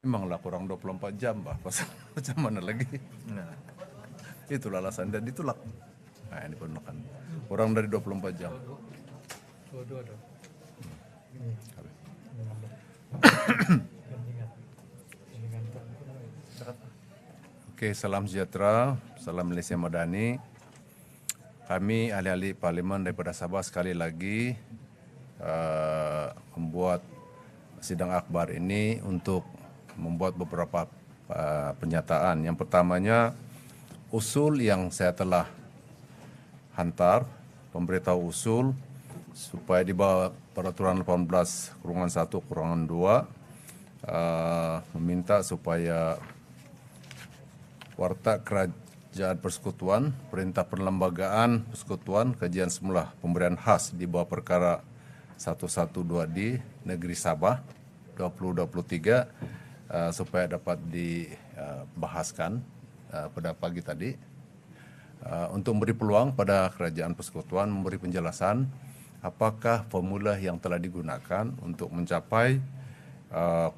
Memanglah kurang 24 jam, Pak. Macam mana lagi? Nah, itulah alasan dan ditolak. Nah, ini penolakan. Kurang dari 24 jam. Oke, salam sejahtera, salam Malaysia Madani. Kami ahli-ahli parlimen daripada Sabah sekali lagi membuat sidang akbar ini untuk membuat beberapa pernyataan. Yang pertamanya, usul yang saya telah hantar, pemberitahu usul supaya di bawah peraturan 18/1/2 meminta supaya Warta Kerajaan Persekutuan, Perintah Perlembagaan Persekutuan, kajian semula pemberian khas di bawah perkara 112D Negeri Sabah 2023 supaya dapat dibahaskan pada pagi tadi untuk memberi peluang pada Kerajaan Persekutuan memberi penjelasan apakah formula yang telah digunakan untuk mencapai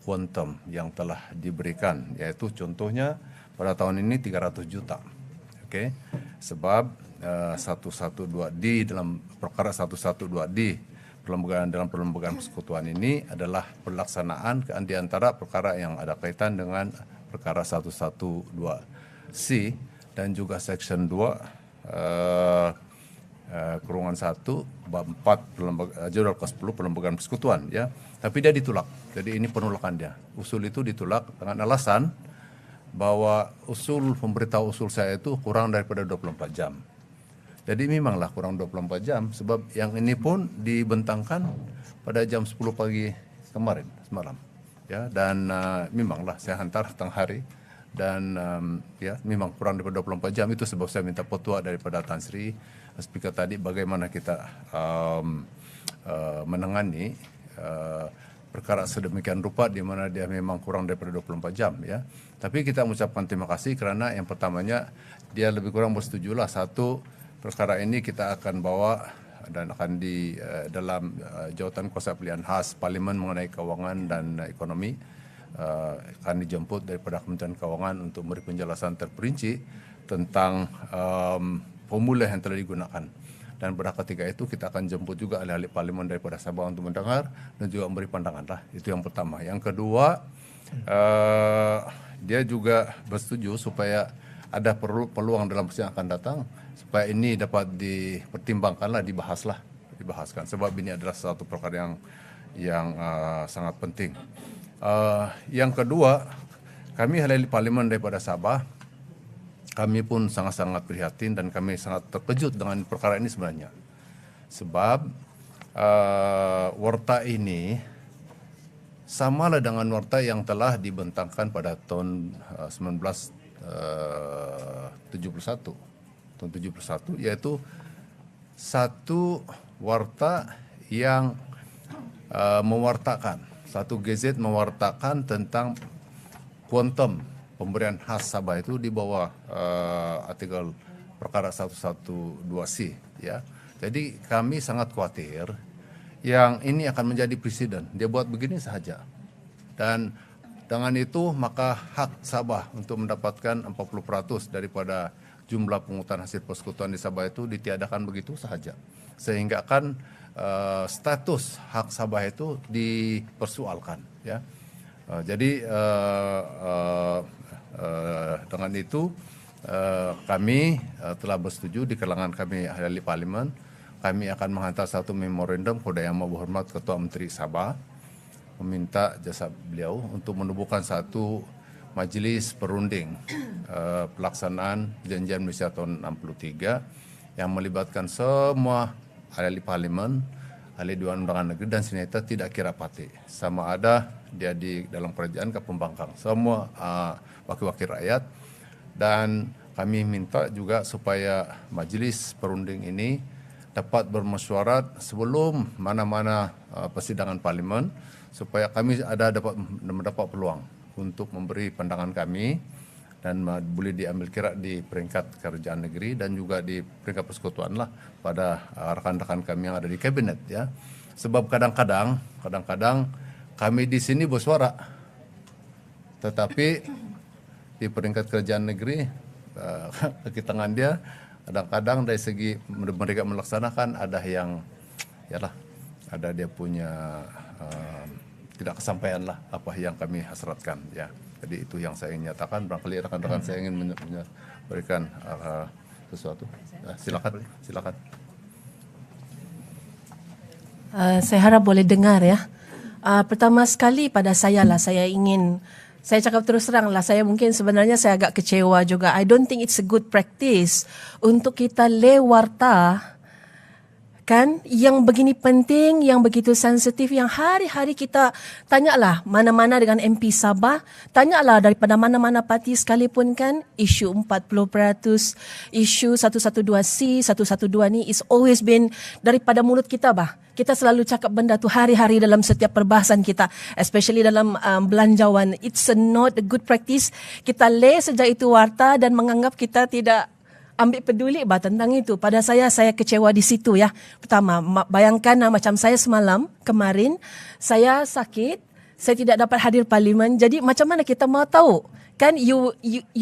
kuantum yang telah diberikan, yaitu contohnya pada tahun ini 300 juta. Oke. Sebab 112D dalam perkara 112D dalam perlembagaan persekutuan ini adalah pelaksanaan di antara perkara yang ada kaitan dengan perkara 112C dan juga section 2 kurungan 1 bab 4 jadwal ke-10 perlembagaan persekutuan, ya. Tapi dia ditolak. Jadi ini penolakan dia. Usul itu ditolak dengan alasan bahwa pemberitahu usul saya itu kurang daripada 24 jam. Jadi memanglah kurang 24 jam sebab yang ini pun dibentangkan pada jam 10 pagi semalam. Ya, dan memanglah saya hantar tengah hari dan ya memang kurang daripada 24 jam, itu sebab saya minta petua daripada Tan Sri Speaker tadi bagaimana kita menangani perkara sedemikian rupa di mana dia memang kurang daripada 24 jam, ya. Tapi kita mengucapkan terima kasih kerana yang pertamanya dia lebih kurang bersetujulah satu perkara ini kita akan bawa dan akan di dalam jawatan kuasa pilihan khas Parlimen mengenai kewangan dan ekonomi akan dijemput daripada Kementerian Kewangan untuk memberi penjelasan terperinci tentang formula yang telah digunakan. Dan pada ketika itu kita akan jemput juga ahli-ahli parlimen daripada Sabah untuk mendengar dan juga memberi pandangan lah. Itu yang pertama. Yang kedua, dia juga bersetuju supaya ada peluang dalam persidangan akan datang supaya ini dapat dipertimbangkanlah, dibahaskan. Sebab ini adalah satu perkara yang sangat penting. Yang kedua, kami ahli-ahli parlimen daripada Sabah, kami pun sangat-sangat prihatin dan kami sangat terkejut dengan perkara ini sebenarnya. Sebab warta ini samalah dengan warta yang telah dibentangkan pada tahun 1971, yaitu satu warta yang mewartakan, satu gazet mewartakan tentang kuantum pemberian khas Sabah itu di bawah artikel perkara 112C, ya. Jadi kami sangat khawatir yang ini akan menjadi presiden. Dia buat begini saja. Dan dengan itu maka hak Sabah untuk mendapatkan 40% daripada jumlah pungutan hasil persekutuan di Sabah itu ditiadakan begitu saja. Sehingga kan status hak Sabah itu dipersoalkan, ya. Jadi dengan itu kami telah bersetuju di kalangan kami ahli parlimen, kami akan menghantar satu memorandum kepada Yang Berhormat Ketua Menteri Sabah meminta jasa beliau untuk menubuhkan satu majlis perunding pelaksanaan Perjanjian Malaysia tahun 63 yang melibatkan semua ahli parlimen, ahli Dewan Undangan Negeri dan senator tidak kira parti. Sama ada dia di dalam kerajaan ke pembangkang, semua wakil-wakil rakyat. Dan kami minta juga supaya majlis perunding ini dapat bermesyuarat sebelum mana-mana persidangan parlimen supaya kami dapat mendapat peluang untuk memberi pandangan kami dan boleh diambil kira di peringkat kerajaan negeri dan juga di peringkat persekutuan lah pada rekan-rekan kami yang ada di kabinet, ya. Sebab kadang-kadang kami di sini bersuara Tetapi di peringkat kerajaan negeri, kaki tangan dia kadang-kadang dari segi mereka melaksanakan ada yang yalah, ada dia punya tidak kesampaian lah apa yang kami hasratkan ya. Jadi itu yang saya ingin nyatakan. Barangkali rekan-rekan saya ingin memberikan sesuatu. Silakan. Saya harap boleh dengar ya. Pertama sekali pada saya cakap terus terang lah, saya mungkin sebenarnya saya agak kecewa juga. I don't think it's a good practice untuk kita warta kan yang begini penting, yang begitu sensitif, yang hari-hari kita tanyalah mana-mana dengan MP Sabah, tanyalah daripada mana-mana parti sekalipun kan, isu 40%, isu 112C, 112 ni is always been daripada mulut kita bah. Kita selalu cakap benda tu hari-hari dalam setiap perbahasan kita, especially dalam belanjawan. It's not a good practice. Kita sejak itu warta dan menganggap kita tidak ambil peduli tentang itu. Pada saya kecewa di situ ya. Pertama, bayangkan macam saya semalam, kemarin, saya sakit, saya tidak dapat hadir parlimen. Jadi macam mana kita mau tahu? Kan you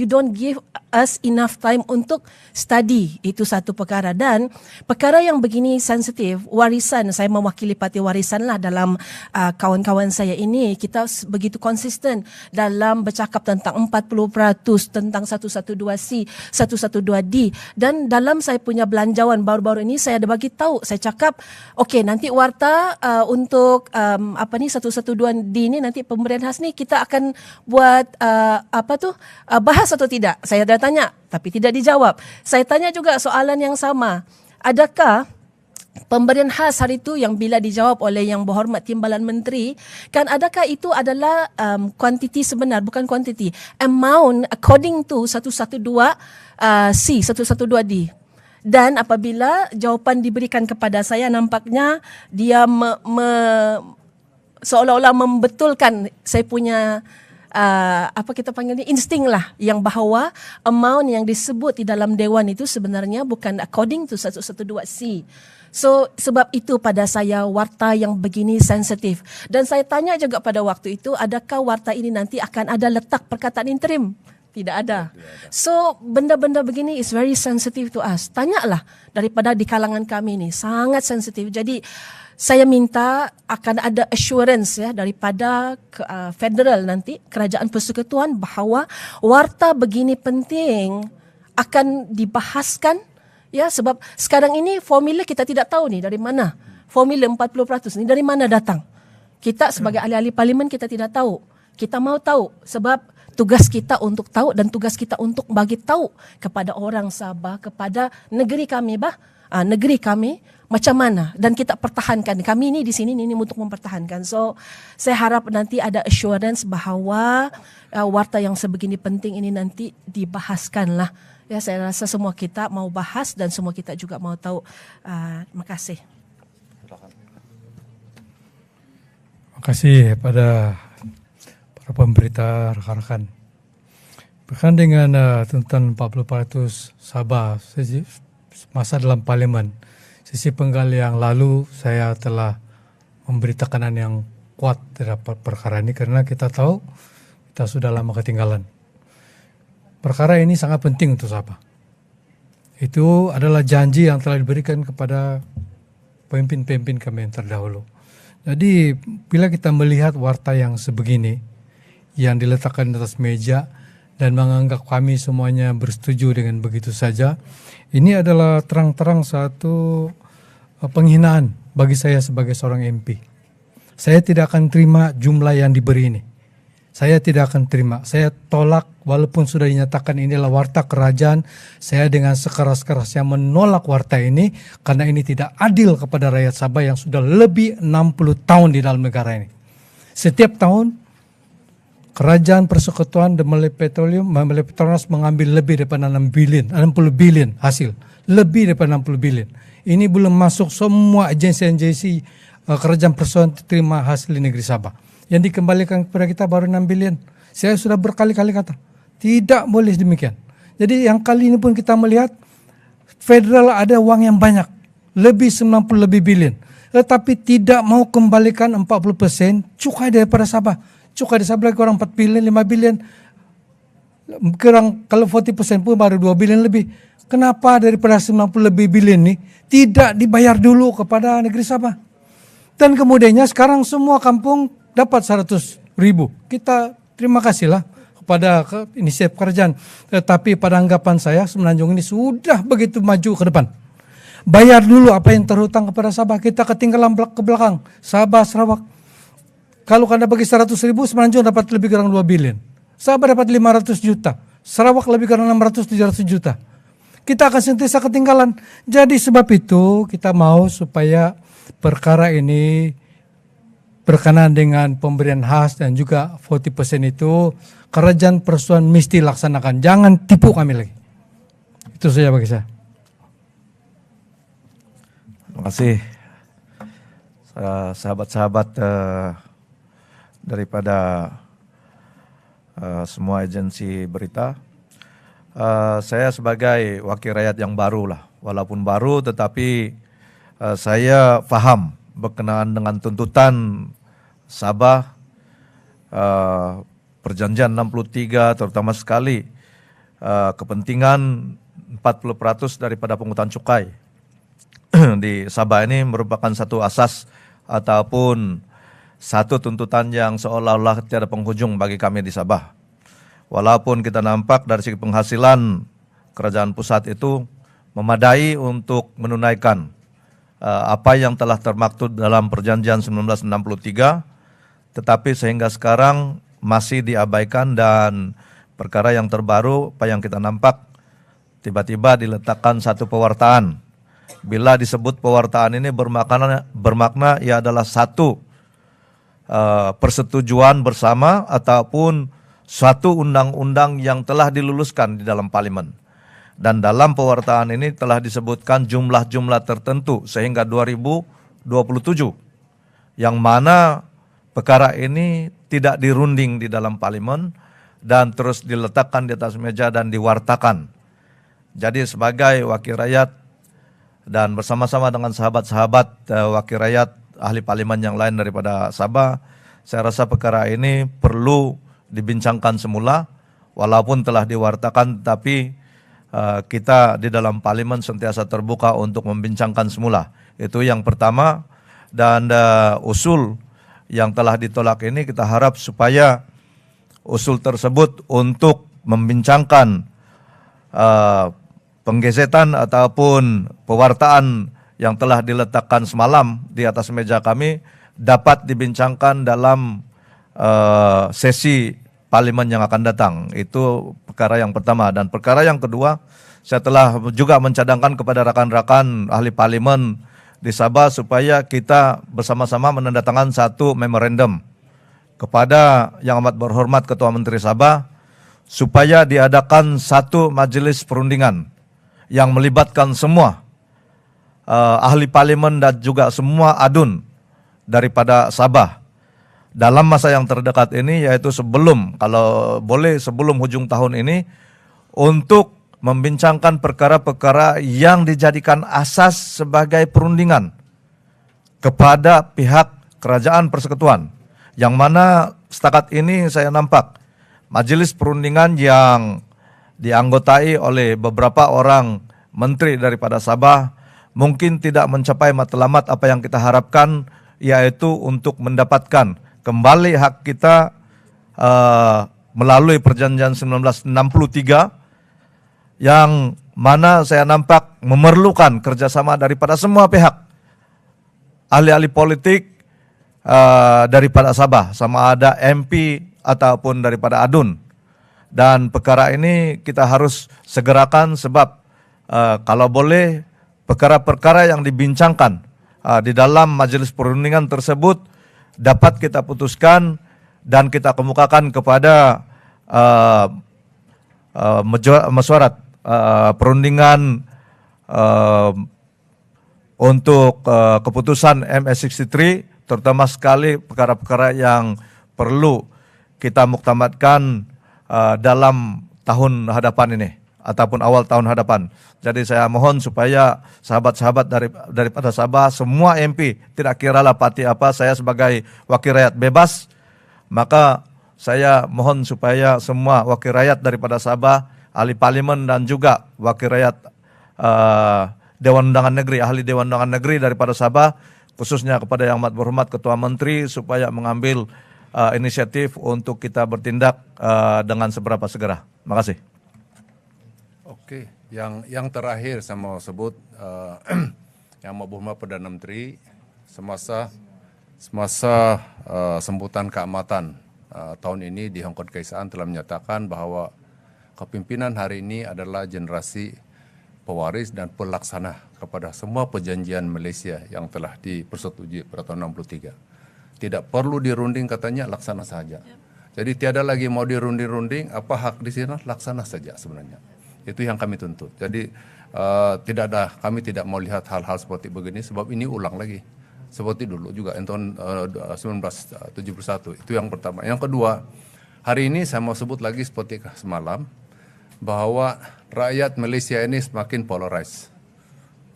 don't give us enough time untuk study. Itu satu perkara. Dan perkara yang begini sensitif, warisan, saya mewakili parti warisan lah dalam kawan-kawan saya ini. Kita begitu konsisten dalam bercakap tentang 40%, tentang 112C, 112D. Dan dalam saya punya belanjawan baru-baru ini, saya ada bagi tahu. Saya cakap, okey, nanti warta untuk 112D ni, nanti pemberian khas ni kita akan buat bahas atau tidak? Saya dah tanya, tapi tidak dijawab. Saya tanya juga soalan yang sama. Adakah pemberian khas hari itu yang bila dijawab oleh yang berhormat Timbalan Menteri, kan adakah itu adalah kuantiti sebenar, bukan kuantiti, amount according to 112C, 112D. Dan apabila jawapan diberikan kepada saya, nampaknya dia seolah-olah membetulkan saya punya kita panggil ni insting lah, yang bahawa amount yang disebut di dalam dewan itu sebenarnya bukan according to 112C. So sebab itu pada saya warta yang begini sensitif. Dan saya tanya juga pada waktu itu, adakah warta ini nanti akan ada letak perkataan interim? Tidak ada. So benda-benda begini is very sensitive to us. Tanyalah daripada di kalangan kami ni, sangat sensitif. Jadi saya minta akan ada assurance ya daripada federal nanti, kerajaan persekutuan, bahawa warta begini penting akan dibahaskan ya, sebab sekarang ini formula kita tidak tahu ni dari mana. Formula 40% ni dari mana datang. Kita sebagai ahli-ahli parlimen kita tidak tahu. Kita mau tahu sebab tugas kita untuk tahu dan tugas kita untuk bagi tahu kepada orang Sabah, kepada negeri kami negeri kami macam mana, dan kita pertahankan. Kami ni di sini ini untuk mempertahankan. So saya harap nanti ada assurance bahawa warta yang sebegini penting ini nanti dibahaskan lah. Ya, saya rasa semua kita mau bahas dan semua kita juga mau tahu. Terima kasih. Terima kasih pada para pemberita, rekan-rekan. Berkaitan dengan tentang 40% Sabah, masa dalam parlimen, sisi penggal yang lalu saya telah memberi tekanan yang kuat terhadap perkara ini karena kita tahu kita sudah lama ketinggalan. Perkara ini sangat penting untuk Sabah. Itu adalah janji yang telah diberikan kepada pemimpin-pemimpin kami yang terdahulu. Jadi bila kita melihat warta yang sebegini yang diletakkan di atas meja dan menganggap kami semuanya bersetuju dengan begitu saja, ini adalah terang-terang satu penghinaan bagi saya sebagai seorang MP. Saya tidak akan terima jumlah yang diberi ini. Saya tidak akan terima. Saya tolak walaupun sudah dinyatakan inilah warta kerajaan. Saya dengan sekeras-kerasnya menolak warta ini karena ini tidak adil kepada rakyat Sabah yang sudah lebih 60 tahun di dalam negara ini. Setiap tahun Kerajaan Persekutuan dan Malay Petronas mengambil lebih daripada 60 bilion hasil. Lebih daripada 60 bilion. Ini belum masuk semua agensi-agensi Kerajaan Persekutuan terima hasil di negeri Sabah. Yang dikembalikan kepada kita baru 6 bilion. Saya sudah berkali-kali kata, tidak boleh demikian. Jadi yang kali ini pun kita melihat federal ada uang yang banyak. Lebih 90 lebih bilion. Tetapi tidak mau kembalikan 40% cukai daripada Sabah. cukai di Sabah kurang 4 bilion, 5 bilion. Kurang kalau 40% pun baru 2 bilion lebih. Kenapa daripada 90 lebih bilion nih tidak dibayar dulu kepada negeri Sabah? Dan kemudiannya sekarang semua kampung dapat 100 ribu. Kita terima kasihlah kepada inisiatif kerajaan. Tetapi pada anggapan saya Semenanjung ini sudah begitu maju ke depan. Bayar dulu apa yang terhutang kepada Sabah. Kita ketinggalan ke belakang. Sabah, Sarawak. Kalau Anda bagi 100 ribu, Semenanjung dapat lebih kurang 2 bilion. Sabah dapat 500 juta. Sarawak lebih kurang 600-700 juta. Kita akan sentiasa ketinggalan. Jadi sebab itu kita mau supaya perkara ini berkenaan dengan pemberian khas dan juga 40% itu kerajaan persatuan mesti laksanakan. Jangan tipu kami lagi. Itu saja bagi saya. Terima kasih sahabat-sahabat daripada semua agensi berita. Saya sebagai wakil rakyat yang baru lah, walaupun baru tetapi saya paham berkenaan dengan tuntutan Sabah, perjanjian 63 terutama sekali kepentingan 40% daripada pungutan cukai di Sabah ini merupakan satu asas ataupun satu tuntutan yang seolah-olah tiada penghujung bagi kami di Sabah. Walaupun kita nampak dari segi penghasilan kerajaan pusat itu memadai untuk menunaikan apa yang telah termaktub dalam perjanjian 1963, tetapi sehingga sekarang masih diabaikan dan perkara yang terbaru apa yang kita nampak tiba-tiba diletakkan satu pewartaan. Bila disebut pewartaan ini bermakna ia adalah satu persetujuan bersama ataupun suatu undang-undang yang telah diluluskan di dalam parlimen. Dan dalam pewartaan ini telah disebutkan jumlah-jumlah tertentu sehingga 2027. Yang mana perkara ini tidak dirunding di dalam parlimen dan terus diletakkan di atas meja dan diwartakan. Jadi sebagai wakil rakyat dan bersama-sama dengan sahabat-sahabat wakil rakyat ahli parlimen yang lain daripada Sabah, saya rasa perkara ini perlu dibincangkan semula, walaupun telah diwartakan, tapi kita di dalam parlimen sentiasa terbuka untuk membincangkan semula. Itu yang pertama. Dan usul yang telah ditolak ini kita harap supaya usul tersebut untuk membincangkan penggesetan ataupun pewartaan yang telah diletakkan semalam di atas meja kami dapat dibincangkan dalam sesi parlimen yang akan datang. Itu perkara yang pertama. Dan perkara yang kedua, saya telah juga mencadangkan kepada rakan-rakan ahli parlimen di Sabah supaya kita bersama-sama menandatangani satu memorandum kepada Yang Amat Berhormat Ketua Menteri Sabah supaya diadakan satu majelis perundingan yang melibatkan semua ahli parlimen dan juga semua adun daripada Sabah dalam masa yang terdekat ini, yaitu sebelum, kalau boleh sebelum hujung tahun ini, untuk membincangkan perkara-perkara yang dijadikan asas sebagai perundingan kepada pihak kerajaan persekutuan. Yang mana setakat ini saya nampak majelis perundingan yang dianggotai oleh beberapa orang menteri daripada Sabah mungkin tidak mencapai matlamat apa yang kita harapkan, yaitu untuk mendapatkan kembali hak kita melalui perjanjian 1963 yang mana saya nampak memerlukan kerjasama daripada semua pihak, ahli-ahli politik daripada Sabah, sama ada MP ataupun daripada ADUN. Dan perkara ini kita harus segerakan sebab kalau boleh perkara-perkara yang dibincangkan di dalam majelis perundingan tersebut dapat kita putuskan dan kita kemukakan kepada mesyuarat perundingan untuk keputusan MS63, terutama sekali perkara-perkara yang perlu kita muktamadkan dalam tahun hadapan ini ataupun awal tahun hadapan. Jadi saya mohon supaya sahabat-sahabat daripada Sabah, semua MP, tidak kiralah parti apa, saya sebagai wakil rakyat bebas Maka saya mohon supaya semua wakil rakyat daripada Sabah, ahli parlimen dan juga wakil rakyat Dewan Undangan Negeri, ahli Dewan Undangan Negeri daripada Sabah, khususnya kepada Yang Amat Berhormat Ketua Menteri supaya mengambil inisiatif untuk kita bertindak dengan seberapa segera. Terima kasih. Oke, yang terakhir saya mau sebut Yang Amat Berhormat Perdana Menteri semasa sambutan keamatan tahun ini di Hong Kong Keisaan telah menyatakan bahwa kepimpinan hari ini adalah generasi pewaris dan pelaksana kepada semua perjanjian Malaysia yang telah dipersetujui pada tahun 63. Tidak perlu dirunding katanya, laksana saja. Jadi tiada lagi mau dirunding-runding, apa hak di sini, laksana saja sebenarnya. Itu yang kami tuntut. Jadi kami tidak mau lihat hal-hal seperti begini sebab ini ulang lagi. Seperti dulu juga tahun 1971. Itu yang pertama. Yang kedua, hari ini saya mau sebut lagi seperti semalam bahwa rakyat Malaysia ini semakin polarized.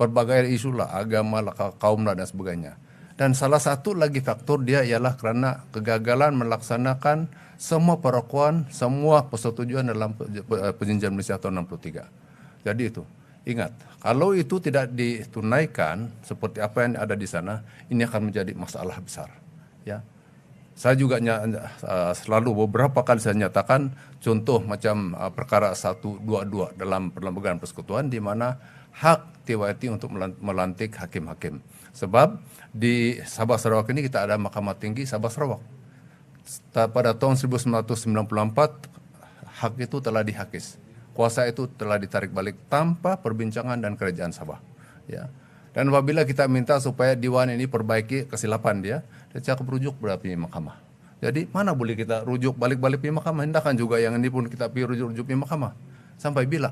Berbagai isu lah, agama lah, kaum lah dan sebagainya. Dan salah satu lagi faktor dia ialah kerana kegagalan melaksanakan semua perlakuan, semua persetujuan dalam perjanjian Malaysia tahun 63. Jadi itu, ingat, kalau itu tidak ditunaikan seperti apa yang ada di sana, ini akan menjadi masalah besar. Ya, saya juga selalu beberapa kali saya nyatakan contoh macam perkara 122 dalam perlembagaan persekutuan di mana hak TYT untuk melantik hakim-hakim. Sebab di Sabah Sarawak ini kita ada Mahkamah Tinggi Sabah Sarawak. Pada tahun 1994 hak itu telah dihakis. Kuasa itu telah ditarik balik tanpa perbincangan dan kerajaan Sabah. Ya. Dan apabila kita minta supaya Dewan ini perbaiki kesilapan dia cakap rujuk berarti mahkamah. Jadi mana boleh kita rujuk balik-balik di mahkamah? Hendakkan juga yang ini pun kita pergi rujuk di mahkamah. Sampai bila?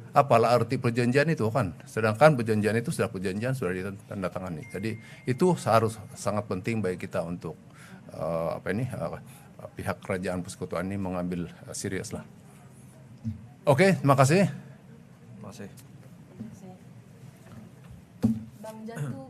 Apalah arti perjanjian itu kan? Sedangkan perjanjian itu sudah ditandatangani. Jadi itu harus sangat penting bagi kita untuk pihak kerajaan persekutuan ini mengambil serius lah. Oke, terima kasih. Terima kasih. Bang Jatuh.